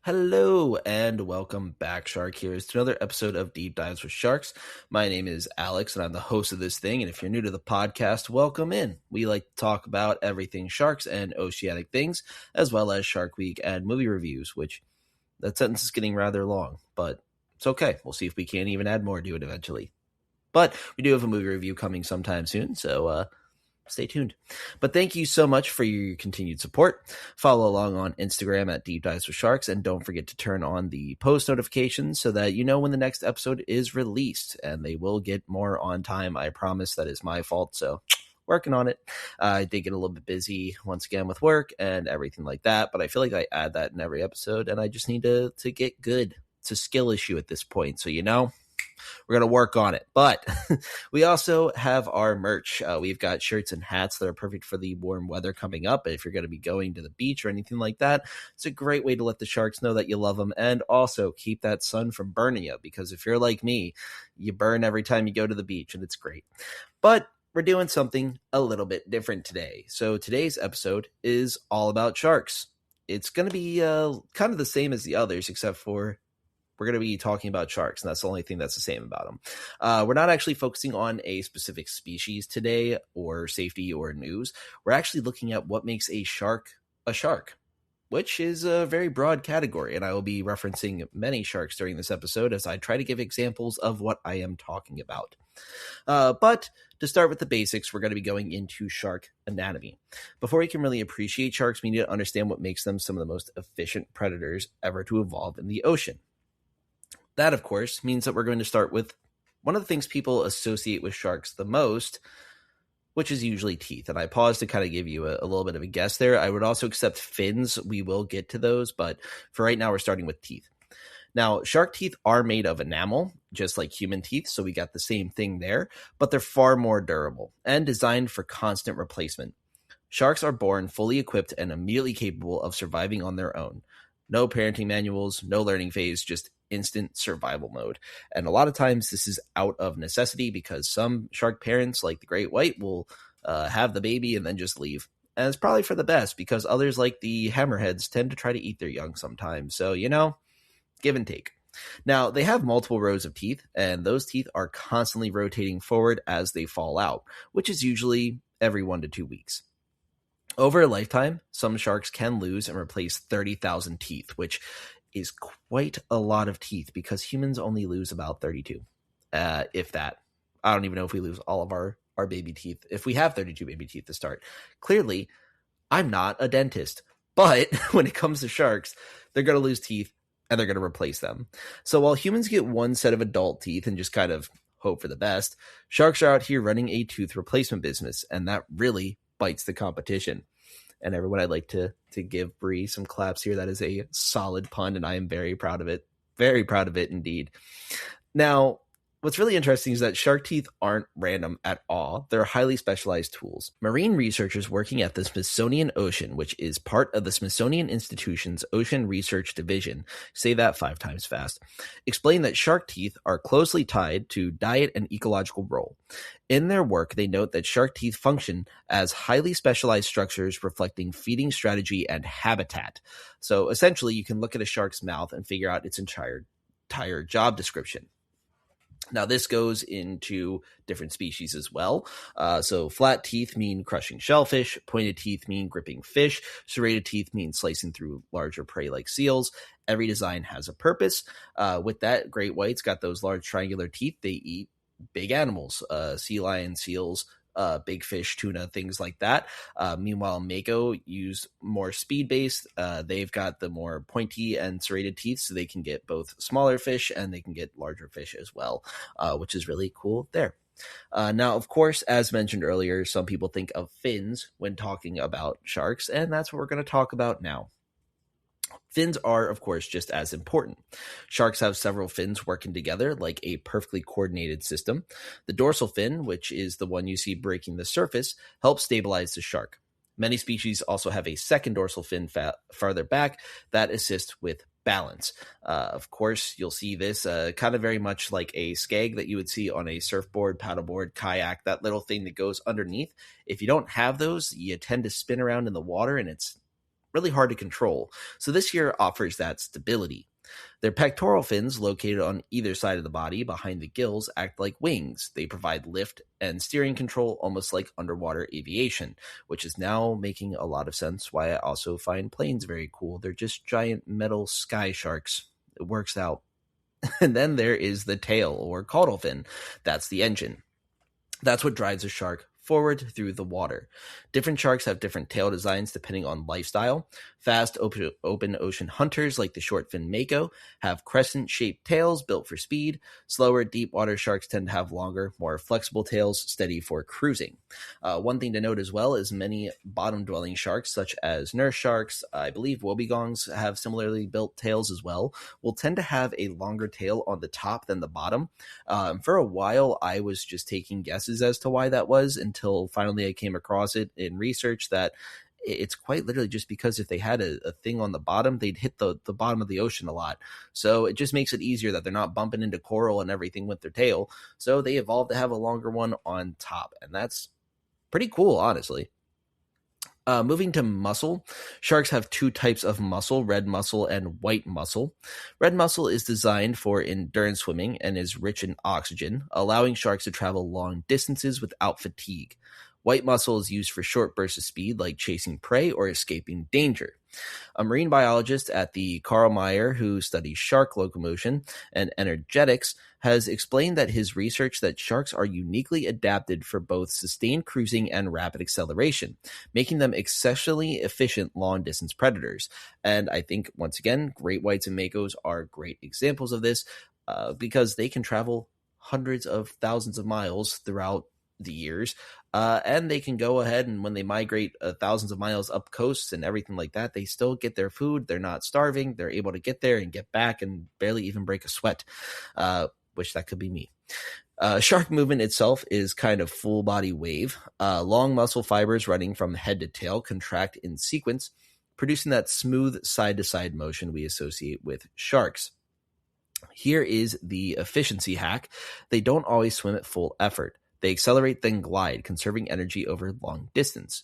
Hello and welcome back, Shark Heroes, to another episode of Deep Dives with Sharks. My name is Alex, and I'm the host of this thing. And if you're new to the podcast, welcome in. We like to talk about everything sharks and oceanic things, as well as Shark Week and movie reviews, which that sentence is getting rather long, but it's okay. We'll see if we can even add more to it eventually. But we do have a movie review coming sometime soon, so stay tuned. But thank you so much for your continued support. Follow along on Instagram at Deep Dives with Sharks, and don't forget to turn on the post notifications so that you know when the next episode is released, and they will get more on time. I promise. That is my fault, so working on it. I did get a little bit busy once again with work and everything like that, but I feel like I add that in every episode, and I just need to get good. It's a skill issue at this point, so we're going to work on it. But we also have our merch. We've got shirts and hats that are perfect for the warm weather coming up. If you're going to be going to the beach or anything like that, it's a great way to let the sharks know that you love them, and also keep that sun from burning you, because if you're like me, you burn every time you go to the beach, and it's great. But we're doing something a little bit different today. So today's episode is all about sharks. It's going to be kind of the same as the others, except for we're going to be talking about sharks, and that's the only thing that's the same about them. We're not actually focusing on a specific species today, or safety, or news. We're actually looking at what makes a shark, which is a very broad category, and I will be referencing many sharks during this episode as I try to give examples of what I am talking about. But to start with the basics, we're going to be going into shark anatomy. Before we can really appreciate sharks, we need to understand what makes them some of the most efficient predators ever to evolve in the ocean. That, of course, means that we're going to start with one of the things people associate with sharks the most, which is usually teeth. And I paused to kind of give you a little bit of a guess there. I would also accept fins. We will get to those, but for right now, we're starting with teeth. Now, shark teeth are made of enamel, just like human teeth, so we got the same thing there, but they're far more durable and designed for constant replacement. Sharks are born fully equipped and immediately capable of surviving on their own. No parenting manuals, no learning phase, just instant survival mode. And a lot of times this is out of necessity, because some shark parents, like the great white, will have the baby and then just leave. And it's probably for the best, because others, like the hammerheads, tend to try to eat their young sometimes. So, give and take. Now, they have multiple rows of teeth, and those teeth are constantly rotating forward as they fall out, which is usually every 1 to 2 weeks. Over a lifetime, some sharks can lose and replace 30,000 teeth, which is quite a lot of teeth, because humans only lose about 32, if that. I don't even know if we lose all of our baby teeth, if we have 32 baby teeth to start. Clearly, I'm not a dentist, but when it comes to sharks, they're going to lose teeth, and they're going to replace them. So while humans get one set of adult teeth and just kind of hope for the best, sharks are out here running a tooth replacement business, and that really bites the competition. And everyone, I'd like to give Bree some claps here. That is a solid pun, and I am very proud of it. Very proud of it indeed. Now, what's really interesting is that shark teeth aren't random at all. They're highly specialized tools. Marine researchers working at the Smithsonian Ocean, which is part of the Smithsonian Institution's Ocean Research Division, say that 5 times fast, explain that shark teeth are closely tied to diet and ecological role. In their work, they note that shark teeth function as highly specialized structures reflecting feeding strategy and habitat. So essentially, you can look at a shark's mouth and figure out its entire job description. Now, this goes into different species as well. So flat teeth mean crushing shellfish. Pointed teeth mean gripping fish. Serrated teeth mean slicing through larger prey like seals. Every design has a purpose. With that, great whites got those large triangular teeth. They eat big animals, sea lions, seals, big fish, tuna, things like that. Meanwhile, mako used more speed-based. They've got the more pointy and serrated teeth, so they can get both smaller fish and they can get larger fish as well, which is really cool there. Now, of course, as mentioned earlier, some people think of fins when talking about sharks, and that's what we're going to talk about now. Fins are, of course, just as important. Sharks have several fins working together like a perfectly coordinated system. The dorsal fin, which is the one you see breaking the surface, helps stabilize the shark. Many species also have a second dorsal fin farther back that assists with balance. Of course, you'll see this kind of very much like a skeg that you would see on a surfboard, paddleboard, kayak, that little thing that goes underneath. If you don't have those, you tend to spin around in the water, and it's really hard to control. So this here offers that stability. Their pectoral fins, located on either side of the body behind the gills, act like wings. They provide lift and steering control, almost like underwater aviation, which is now making a lot of sense why I also find planes very cool. They're just giant metal sky sharks. It works out. And then there is the tail, or caudal fin. That's the engine. That's what drives a shark forward through the water. Different sharks have different tail designs depending on lifestyle. Fast open ocean hunters like the short-fin mako have crescent-shaped tails built for speed. Slower deep water sharks tend to have longer, more flexible tails, steady for cruising. One thing to note as well is many bottom-dwelling sharks, such as nurse sharks, I believe wobegongs have similarly built tails as well, will tend to have a longer tail on the top than the bottom. For a while, I was just taking guesses as to why that was until finally I came across it in research that it's quite literally just because if they had a thing on the bottom, they'd hit the bottom of the ocean a lot. So it just makes it easier that they're not bumping into coral and everything with their tail. So they evolved to have a longer one on top. And that's pretty cool, honestly. Moving to muscle, sharks have two types of muscle, red muscle and white muscle. Red muscle is designed for endurance swimming and is rich in oxygen, allowing sharks to travel long distances without fatigue. White muscle is used for short bursts of speed like chasing prey or escaping danger. A marine biologist at the Carl Meyer, who studies shark locomotion and energetics, has explained that his research that sharks are uniquely adapted for both sustained cruising and rapid acceleration, making them exceptionally efficient long-distance predators. And I think, once again, great whites and makos are great examples of this because they can travel hundreds of thousands of miles throughout the years, and they can go ahead and when they migrate thousands of miles up coasts and everything like that, they still get their food. They're not starving. They're able to get there and get back and barely even break a sweat, which that could be me. Shark movement itself is kind of full body wave. Long muscle fibers running from head to tail contract in sequence, producing that smooth side to side motion we associate with sharks. Here is the efficiency hack. They don't always swim at full effort. They accelerate, then glide, conserving energy over long distance.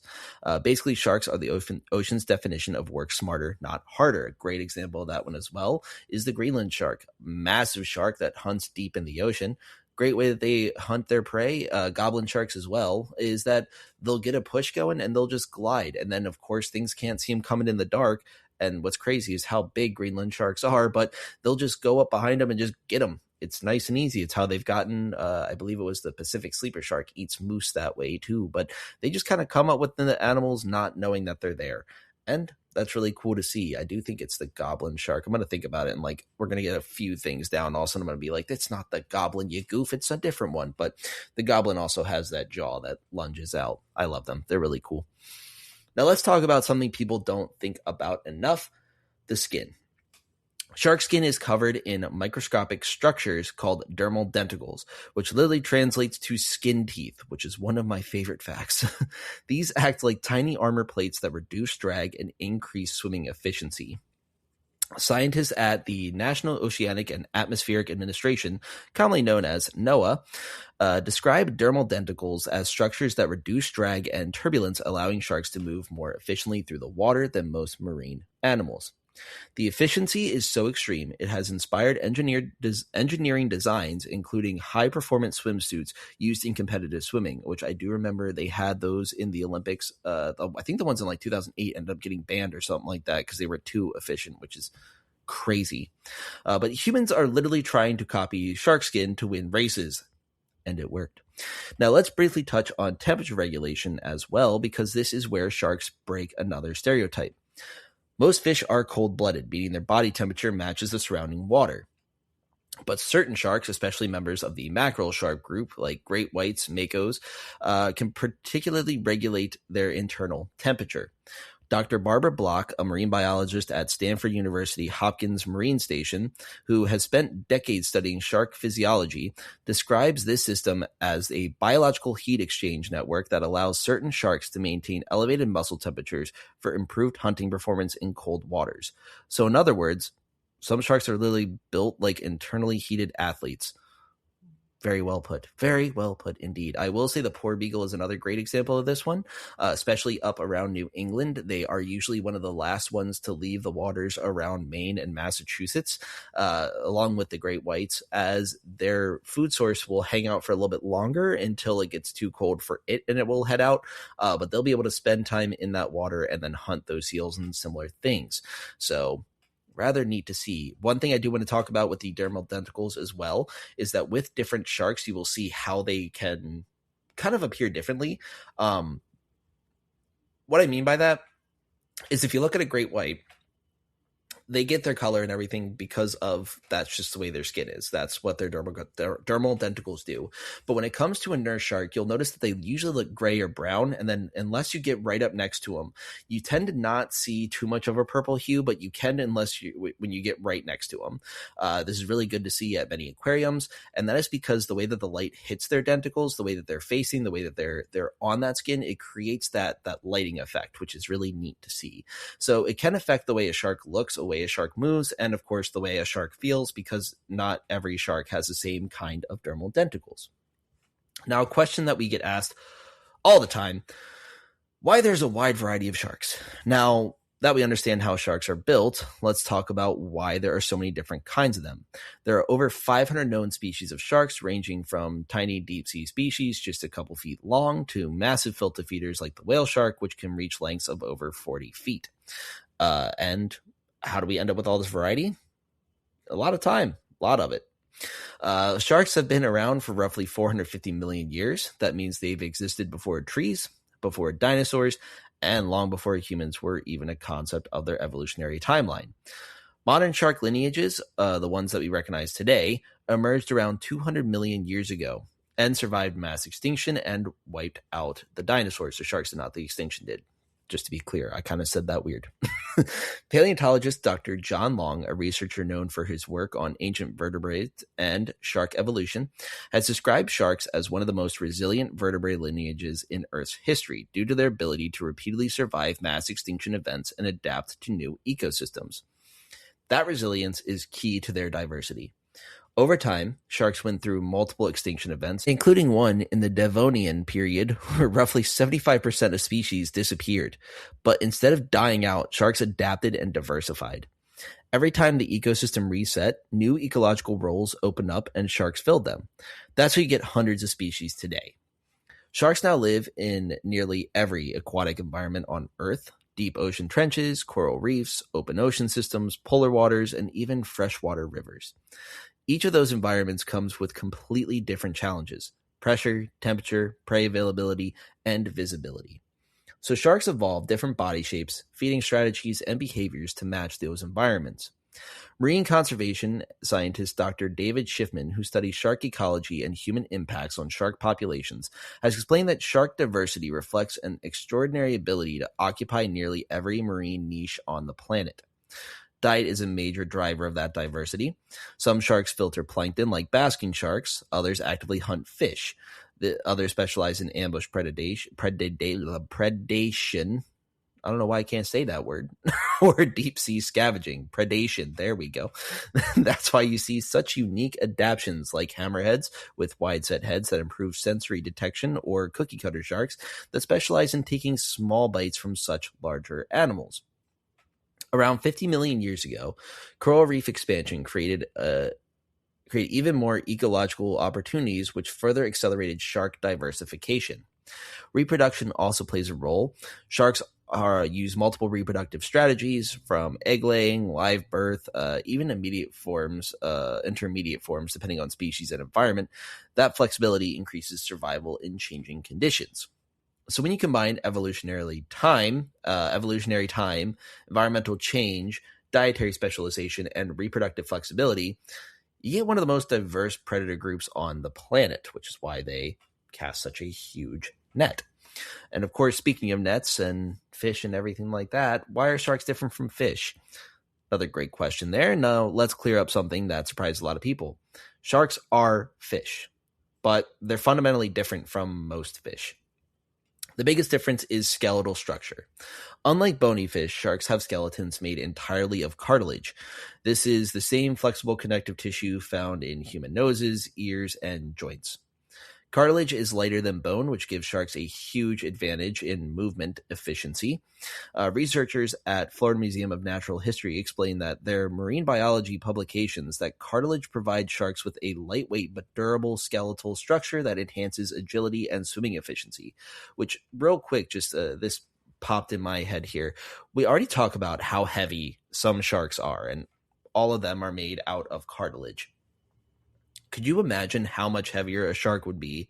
Basically, sharks are the ocean's definition of work smarter, not harder. A great example of that one as well is the Greenland shark. Massive shark that hunts deep in the ocean. Great way that they hunt their prey, goblin sharks as well, is that they'll get a push going and they'll just glide. And then, of course, things can't see them coming in the dark. And what's crazy is how big Greenland sharks are, but they'll just go up behind them and just get them. It's nice and easy. It's how they've gotten, I believe it was the Pacific sleeper shark eats moose that way too, but they just kind of come up with the animals not knowing that they're there. And that's really cool to see. I do think it's the goblin shark. I'm going to think about it and we're going to get a few things down. Also, I'm going to be like, that's not the goblin, you goof. It's a different one. But the goblin also has that jaw that lunges out. I love them. They're really cool. Now let's talk about something people don't think about enough, the skin. Shark skin is covered in microscopic structures called dermal denticles, which literally translates to skin teeth, which is one of my favorite facts. These act like tiny armor plates that reduce drag and increase swimming efficiency. Scientists at the National Oceanic and Atmospheric Administration, commonly known as NOAA, describe dermal denticles as structures that reduce drag and turbulence, allowing sharks to move more efficiently through the water than most marine animals. The efficiency is so extreme, it has inspired engineering designs, including high-performance swimsuits used in competitive swimming, which I do remember they had those in the Olympics. I think the ones in 2008 ended up getting banned or something like that because they were too efficient, which is crazy. But humans are literally trying to copy shark skin to win races, and it worked. Now let's briefly touch on temperature regulation as well, because this is where sharks break another stereotype. Most fish are cold-blooded, meaning their body temperature matches the surrounding water. But certain sharks, especially members of the mackerel shark group, like great whites, makos, can particularly regulate their internal temperature. Dr. Barbara Block, a marine biologist at Stanford University Hopkins Marine Station, who has spent decades studying shark physiology, describes this system as a biological heat exchange network that allows certain sharks to maintain elevated muscle temperatures for improved hunting performance in cold waters. So in other words, some sharks are literally built like internally heated athletes. Very well put. Very well put indeed. I will say the poor beagle is another great example of this one, especially up around New England. They are usually one of the last ones to leave the waters around Maine and Massachusetts, along with the great whites, as their food source will hang out for a little bit longer until it gets too cold for it and it will head out. But they'll be able to spend time in that water and then hunt those seals and similar things. So rather neat to see. One thing I do want to talk about with the dermal denticles as well is that with different sharks, you will see how they can kind of appear differently. What I mean by that is if you look at a great white, they get their color and everything because of that's just the way their skin is. That's what their dermal denticles do. But when it comes to a nurse shark, you'll notice that they usually look gray or brown. And then unless you get right up next to them, you tend to not see too much of a purple hue, but you can when you get right next to them. This is really good to see at many aquariums. And that is because the way that the light hits their denticles, the way that they're facing, the way that they're on that skin, it creates that lighting effect, which is really neat to see. So it can affect the way a shark looks, the way a shark moves, and of course the way a shark feels, because not every shark has the same kind of dermal denticles. Now, a question that we get asked all the time, why there's a wide variety of sharks. Now that we understand how sharks are built, let's talk about why there are so many different kinds of them. There are over 500 known species of sharks, ranging from tiny deep sea species just a couple feet long to massive filter feeders like the whale shark, which can reach lengths of over 40 feet. And how do we end up with all this variety? A lot of time, a lot of it. Sharks have been around for roughly 450 million years. That means they've existed before trees, before dinosaurs, and long before humans were even a concept of their evolutionary timeline. Modern shark lineages, the ones that we recognize today, emerged around 200 million years ago and survived mass extinction and wiped out the dinosaurs. So sharks did not, the extinction did. Just to be clear, I kind of said that weird. Paleontologist Dr. John Long, a researcher known for his work on ancient vertebrates and shark evolution, has described sharks as one of the most resilient vertebrate lineages in Earth's history due to their ability to repeatedly survive mass extinction events and adapt to new ecosystems. That resilience is key to their diversity. Over time, sharks went through multiple extinction events, including one in the Devonian period where roughly 75% of species disappeared. But instead of dying out, sharks adapted and diversified. Every time the ecosystem reset, new ecological roles opened up and sharks filled them. That's how you get hundreds of species today. Sharks now live in nearly every aquatic environment on Earth: deep ocean trenches, coral reefs, open ocean systems, polar waters, and even freshwater rivers. Each of those environments comes with completely different challenges: pressure, temperature, prey availability, and visibility. So sharks evolve different body shapes, feeding strategies, and behaviors to match those environments. Marine conservation scientist Dr. David Schiffman, who studies shark ecology and human impacts on shark populations, has explained that shark diversity reflects an extraordinary ability to occupy nearly every marine niche on the planet. Diet is a major driver of that diversity. Some sharks filter plankton like basking sharks. Others actively hunt fish. The others specialize in ambush predation. I don't know why I can't say that word. Or deep sea scavenging. Predation. There we go. That's why you see such unique adaptations like hammerheads with wide set heads that improve sensory detection, or cookie cutter sharks that specialize in taking small bites from such larger animals. Around 50 million years ago, coral reef expansion created even more ecological opportunities, which further accelerated shark diversification. Reproduction also plays a role. Sharks use multiple reproductive strategies, from egg laying, live birth, even intermediate forms, depending on species and environment. That flexibility increases survival in changing conditions. So when you combine evolutionary time, environmental change, dietary specialization, and reproductive flexibility, you get one of the most diverse predator groups on the planet, which is why they cast such a huge net. And of course, speaking of nets and fish and everything like that, why are sharks different from fish? Another great question there. Now, let's clear up something that surprised a lot of people. Sharks are fish, but they're fundamentally different from most fish. The biggest difference is skeletal structure. Unlike bony fish, sharks have skeletons made entirely of cartilage. This is the same flexible connective tissue found in human noses, ears, and joints. Cartilage is lighter than bone, which gives sharks a huge advantage in movement efficiency. Researchers at Florida Museum of Natural History explain that their marine biology publications that cartilage provides sharks with a lightweight but durable skeletal structure that enhances agility and swimming efficiency. Which, real quick, just this popped in my head here. We already talk about how heavy some sharks are, and all of them are made out of cartilage. Could you imagine how much heavier a shark would be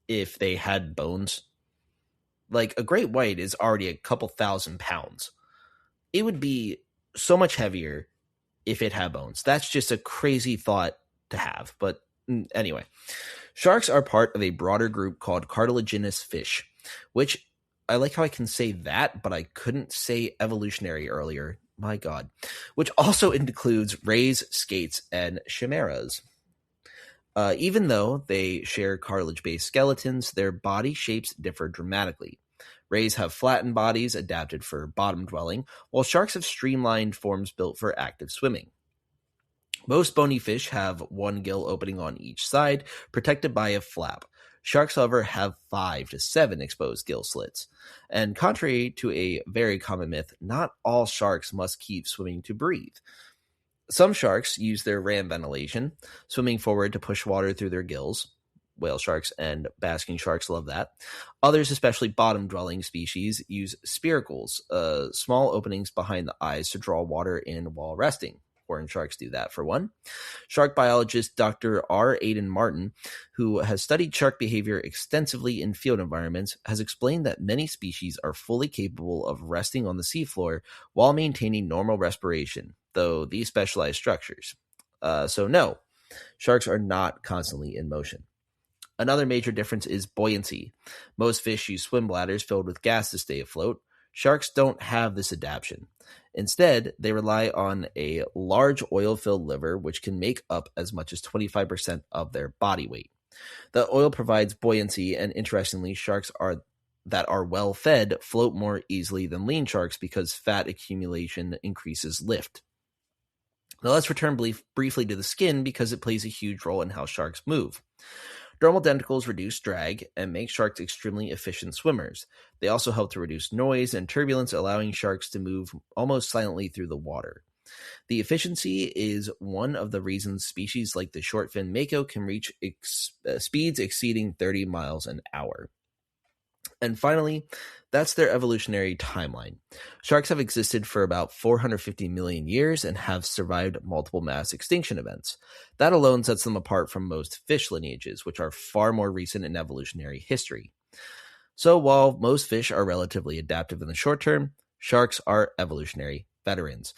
if they had bones? Like, a great white is already a couple thousand pounds. It would be so much heavier if it had bones. That's just a crazy thought to have. But anyway, sharks are part of a broader group called cartilaginous fish, which I like how I can say that, but I couldn't say evolutionary earlier. My God. Which also includes rays, skates, and chimeras. Even though they share cartilage-based skeletons, their body shapes differ dramatically. Rays have flattened bodies adapted for bottom dwelling, while sharks have streamlined forms built for active swimming. Most bony fish have one gill opening on each side, protected by a flap. Sharks, however, have 5 to 7 exposed gill slits. And contrary to a very common myth, not all sharks must keep swimming to breathe. Some sharks use their ram ventilation, swimming forward to push water through their gills. Whale sharks and basking sharks love that. Others, especially bottom-dwelling species, use spiracles, small openings behind the eyes to draw water in while resting. Horned sharks do that, for one. Shark biologist Dr. R. Aidan Martin, who has studied shark behavior extensively in field environments, has explained that many species are fully capable of resting on the seafloor while maintaining normal respiration, though these specialized structures. So no, sharks are not constantly in motion. Another major difference is buoyancy. Most fish use swim bladders filled with gas to stay afloat. Sharks don't have this adaptation. Instead, they rely on a large oil-filled liver, which can make up as much as 25% of their body weight. The oil provides buoyancy, and interestingly, sharks that are well fed float more easily than lean sharks because fat accumulation increases lift. Now let's return briefly to the skin because it plays a huge role in how sharks move. Dermal denticles reduce drag and make sharks extremely efficient swimmers. They also help to reduce noise and turbulence, allowing sharks to move almost silently through the water. The efficiency is one of the reasons species like the shortfin mako can reach speeds exceeding 30 miles an hour. And finally, that's their evolutionary timeline. Sharks have existed for about 450 million years and have survived multiple mass extinction events. That alone sets them apart from most fish lineages, which are far more recent in evolutionary history. So while most fish are relatively adaptive in the short term, sharks are evolutionary veterans.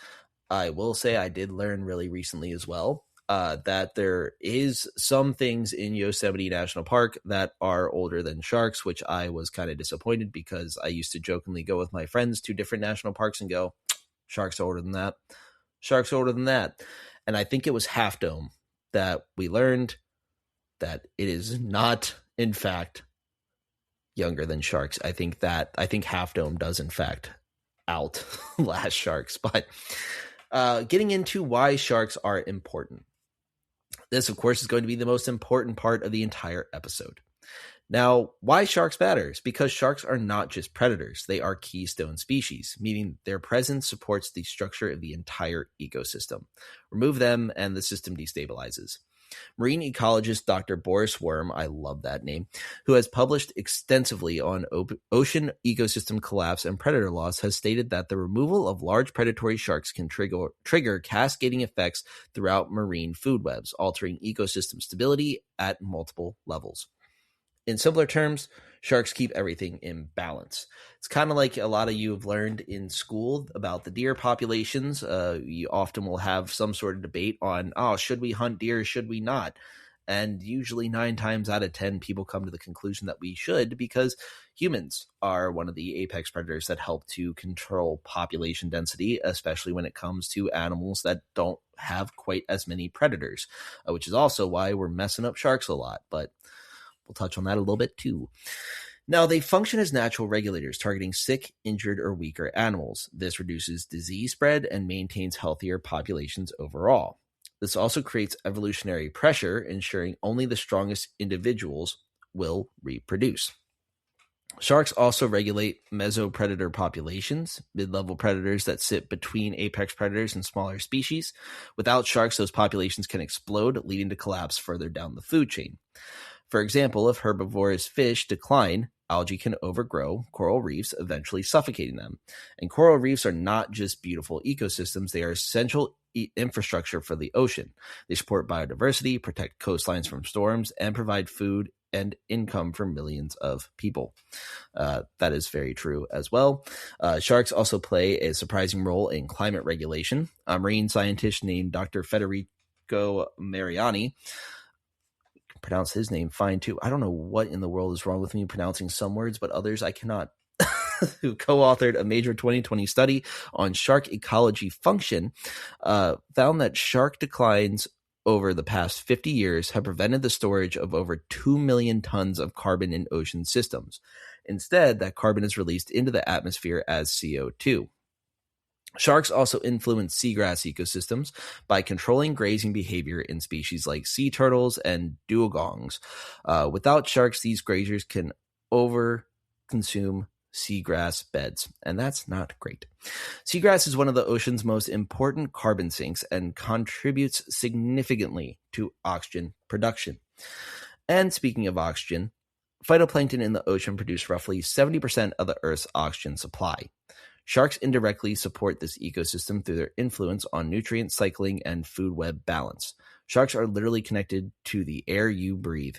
I will say I did learn really recently as well that there is some things in Yosemite National Park that are older than sharks, which I was kind of disappointed because I used to jokingly go with my friends to different national parks and go, sharks older than that, sharks older than that. And I think it was Half Dome that we learned that it is not, in fact, younger than sharks. I think Half Dome does, in fact, outlast sharks. But getting into why sharks are important. This, of course, is going to be the most important part of the entire episode. Now, why sharks matters? Because sharks are not just predators. They are keystone species, meaning their presence supports the structure of the entire ecosystem. Remove them and the system destabilizes. Marine ecologist Dr. Boris Worm, I love that name, who has published extensively on ocean ecosystem collapse and predator loss, has stated that the removal of large predatory sharks can trigger cascading effects throughout marine food webs, altering ecosystem stability at multiple levels. In simpler terms, sharks keep everything in balance. It's kind of like a lot of you have learned in school about the deer populations. You often will have some sort of debate on, should we hunt deer, should we not? And usually 9 times out of 10, people come to the conclusion that we should, because humans are one of the apex predators that help to control population density, especially when it comes to animals that don't have quite as many predators, which is also why we're messing up sharks a lot. But we'll touch on that a little bit too. Now, they function as natural regulators, targeting sick, injured, or weaker animals. This reduces disease spread and maintains healthier populations overall. This also creates evolutionary pressure, ensuring only the strongest individuals will reproduce. Sharks also regulate mesopredator populations, mid-level predators that sit between apex predators and smaller species. Without sharks, those populations can explode, leading to collapse further down the food chain. For example, if herbivorous fish decline, algae can overgrow coral reefs, eventually suffocating them. And coral reefs are not just beautiful ecosystems, they are essential infrastructure for the ocean. They support biodiversity, protect coastlines from storms, and provide food and income for millions of people. That is very true as well. Sharks also play a surprising role in climate regulation. A marine scientist named Dr. Federico Mariani, pronounce his name fine too. I don't know what in the world is wrong with me pronouncing some words, but others I cannot. Who co-authored a major 2020 study on shark ecology function, found that shark declines over the past 50 years have prevented the storage of over 2 million tons of carbon in ocean systems. Instead, that carbon is released into the atmosphere as CO2. Sharks also influence seagrass ecosystems by controlling grazing behavior in species like sea turtles and dugongs. Without sharks, these grazers can overconsume seagrass beds, and that's not great. Seagrass is one of the ocean's most important carbon sinks and contributes significantly to oxygen production. And speaking of oxygen, phytoplankton in the ocean produce roughly 70% of the Earth's oxygen supply. Sharks indirectly support this ecosystem through their influence on nutrient cycling and food web balance. Sharks are literally connected to the air you breathe.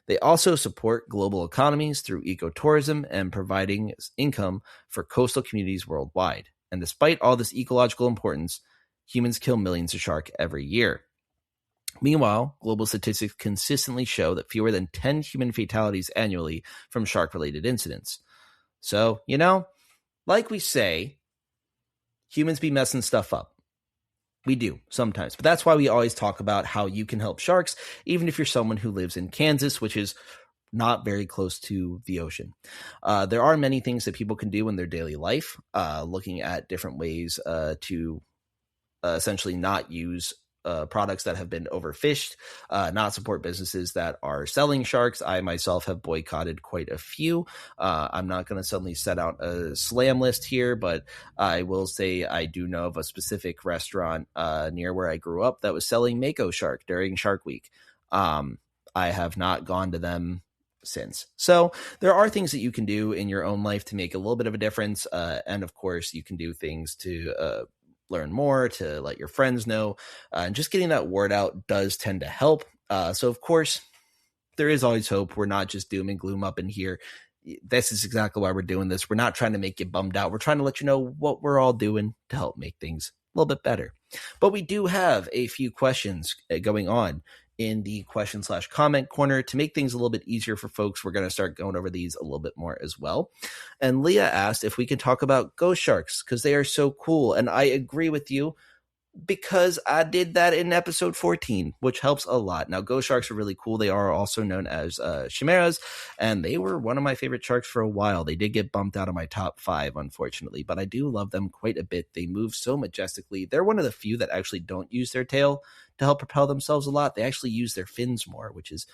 They also support global economies through ecotourism and providing income for coastal communities worldwide. And despite all this ecological importance, humans kill millions of sharks every year. Meanwhile, global statistics consistently show that fewer than 10 human fatalities annually from shark-related incidents. So, like we say, humans be messing stuff up. We do sometimes, but that's why we always talk about how you can help sharks, even if you're someone who lives in Kansas, which is not very close to the ocean. There are many things that people can do in their daily life, looking at different ways to essentially not use products that have been overfished, not support businesses that are selling sharks. I myself have boycotted quite a few. I'm not going to suddenly set out a slam list here, but I will say I do know of a specific restaurant near where I grew up that was selling Mako shark during Shark Week. I have not gone to them since. So there are things that you can do in your own life to make a little bit of a difference. And of course, you can do things to learn more, to let your friends know, and just getting that word out does tend to help. So of course, there is always hope. We're not just doom and gloom up in here. This is exactly why we're doing this. We're not trying to make you bummed out. We're trying to let you know what we're all doing to help make things a little bit better. But we do have a few questions going on in the question/comment corner to make things a little bit easier for folks. We're going to start going over these a little bit more as well. And Leah asked if we can talk about ghost sharks because they are so cool. And I agree with you because I did that in episode 14, which helps a lot. Now, ghost sharks are really cool. They are also known as chimeras, and they were one of my favorite sharks for a while. They did get bumped out of my top 5, unfortunately, but I do love them quite a bit. They move so majestically. They're one of the few that actually don't use their tail to help propel themselves a lot. They actually use their fins more, which is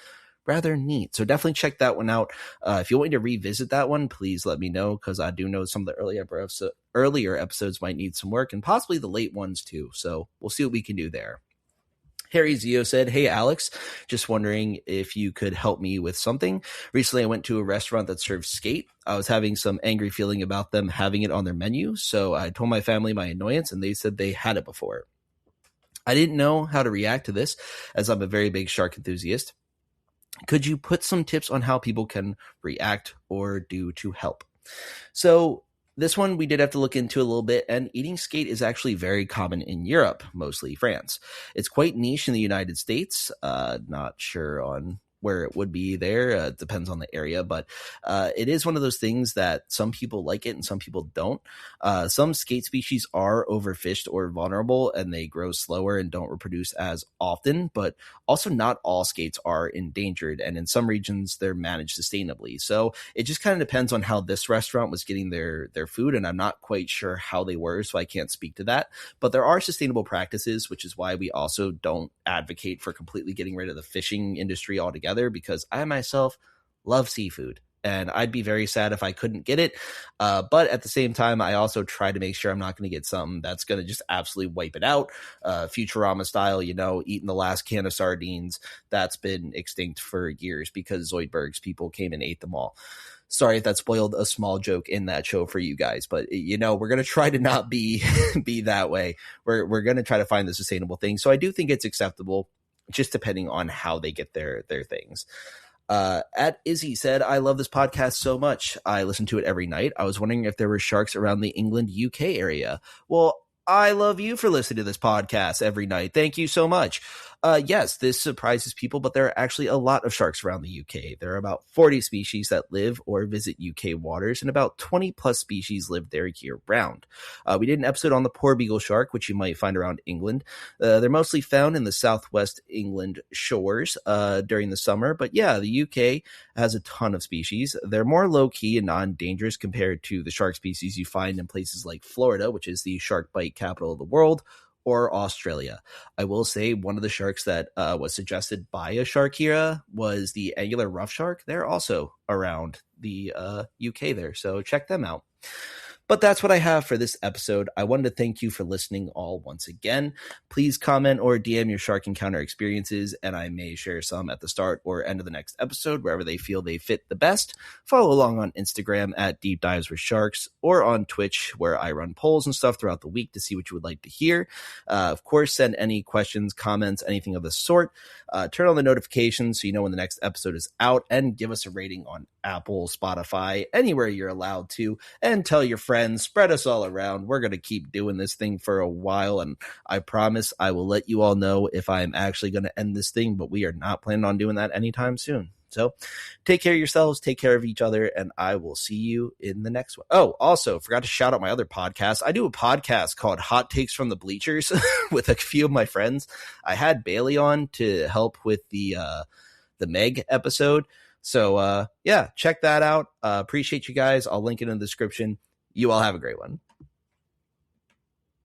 rather neat. So definitely check that one out. If you want me to revisit that one, please let me know, because I do know some of the earlier episodes might need some work, and possibly the late ones too. So we'll see what we can do there. Harry Zio said, "Hey Alex, just wondering if you could help me with something. Recently I went to a restaurant that served skate. I was having some angry feeling about them having it on their menu, so I told my family my annoyance, and they said they had it before. I didn't know how to react to this, as I'm a very big shark enthusiast. Could you put some tips on how people can react or do to help?" So this one we did have to look into a little bit, and eating skate is actually very common in Europe, mostly France. It's quite niche in the United States. Not sure on where it would be there. It depends on the area, but it is one of those things that some people like it and some people don't. Some skate species are overfished or vulnerable, and they grow slower and don't reproduce as often, but also not all skates are endangered, and in some regions they're managed sustainably. So it just kind of depends on how this restaurant was getting their food, and I'm not quite sure how they were, so I can't speak to that. But there are sustainable practices, which is why we also don't advocate for completely getting rid of the fishing industry altogether, because I myself love seafood. And I'd be very sad if I couldn't get it. But at the same time, I also try to make sure I'm not going to get something that's going to just absolutely wipe it out. Futurama style, eating the last can of sardines that's been extinct for years because Zoidberg's people came and ate them all. Sorry if that spoiled a small joke in that show for you guys, but we're going to try to not be that way. We're going to try to find the sustainable thing. So I do think it's acceptable, just depending on how they get their things. At Izzy said, I love this podcast so much. I listen to it every night. I was wondering if there were sharks around the England, UK area. Well, I love you for listening to this podcast every night. Thank you so much. Yes, this surprises people, but there are actually a lot of sharks around the UK. There are about 40 species that live or visit UK waters, and about 20 plus species live there year round. We did an episode on the poor beagle shark, which you might find around England. They're mostly found in the southwest England shores during the summer, but yeah, the UK has a ton of species. They're more low-key and non-dangerous compared to the shark species you find in places like Florida, which is the shark bite capital of the world, or Australia. I will say one of the sharks that was suggested by a Sharkira was the angular rough shark. They're also around the UK there, so check them out. But that's what I have for this episode. I wanted to thank you for listening all once again. Please comment or DM your shark encounter experiences, and I may share some at the start or end of the next episode, wherever they feel they fit the best. Follow along on Instagram at Deep Dives with Sharks, or on Twitch, where I run polls and stuff throughout the week to see what you would like to hear. Of course, send any questions, comments, anything of the sort. Turn on the notifications so you know when the next episode is out, and give us a rating on Apple, Spotify, anywhere you're allowed to, and tell your friends, spread us all around. We're going to keep doing this thing for a while, and I promise I will let you all know if I'm actually going to end this thing, but we are not planning on doing that anytime soon. So take care of yourselves, take care of each other, and I will see you in the next one. Oh, also, forgot to shout out my other podcast. I do a podcast called Hot Takes from the Bleachers with a few of my friends. I had Bailey on to help with the Meg episode. So, yeah, check that out. Appreciate you guys. I'll link it in the description. You all have a great one.